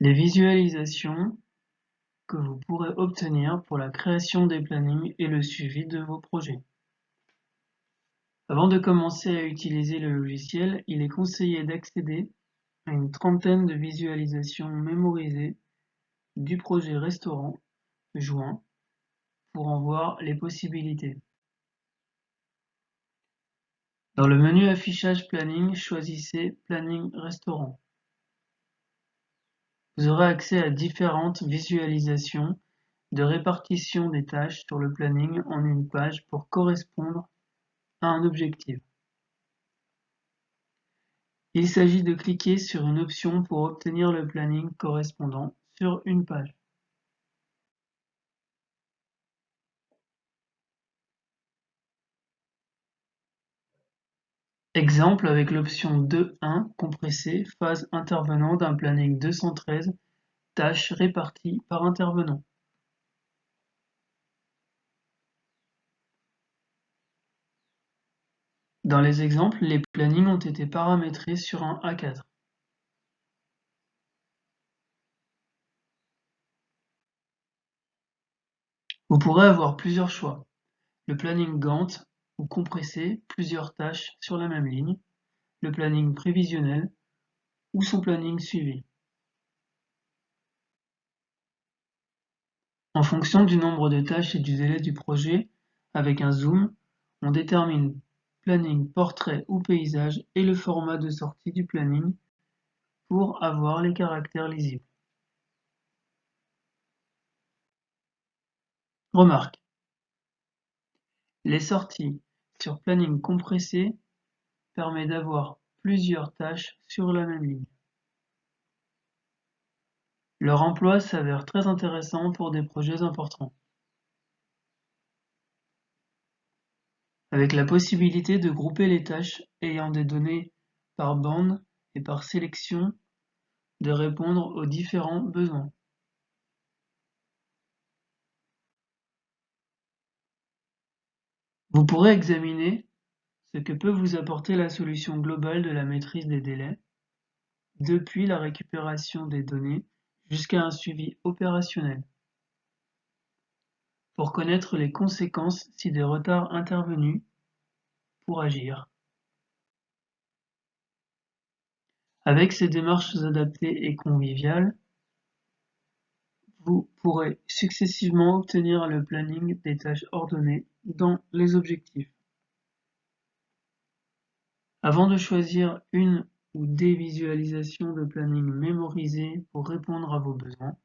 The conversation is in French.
Les visualisations que vous pourrez obtenir pour la création des plannings et le suivi de vos projets. Avant de commencer à utiliser le logiciel, il est conseillé d'accéder à une trentaine de visualisations mémorisées du projet restaurant joint pour en voir les possibilités. Dans le menu affichage planning, choisissez Planning Restaurant. Vous aurez accès à différentes visualisations de répartition des tâches sur le planning en une page pour correspondre à un objectif. Il s'agit de cliquer sur une option pour obtenir le planning correspondant sur une page. Exemple avec l'option 2.1 compressée, phase intervenant d'un planning 213, tâches réparties par intervenant. Dans les exemples, les plannings ont été paramétrés sur un A4. Vous pourrez avoir plusieurs choix. Le planning Gantt ou compressé, plusieurs tâches sur la même ligne, le planning prévisionnel ou son planning suivi. En fonction du nombre de tâches et du délai du projet, avec un zoom, on détermine planning portrait ou paysage et le format de sortie du planning pour avoir les caractères lisibles. Remarque, les sorties sur planning compressé permet d'avoir plusieurs tâches sur la même ligne. Leur emploi s'avère très intéressant pour des projets importants, avec la possibilité de grouper les tâches ayant des données par bande et par sélection, de répondre aux différents besoins. Vous pourrez examiner ce que peut vous apporter la solution globale de la maîtrise des délais, depuis la récupération des données jusqu'à un suivi opérationnel, pour connaître les conséquences si des retards intervenus, pour agir. Avec ces démarches adaptées et conviviales, vous pourrez successivement obtenir le planning des tâches ordonnées dans les objectifs. Avant de choisir une ou des visualisations de planning mémorisées pour répondre à vos besoins,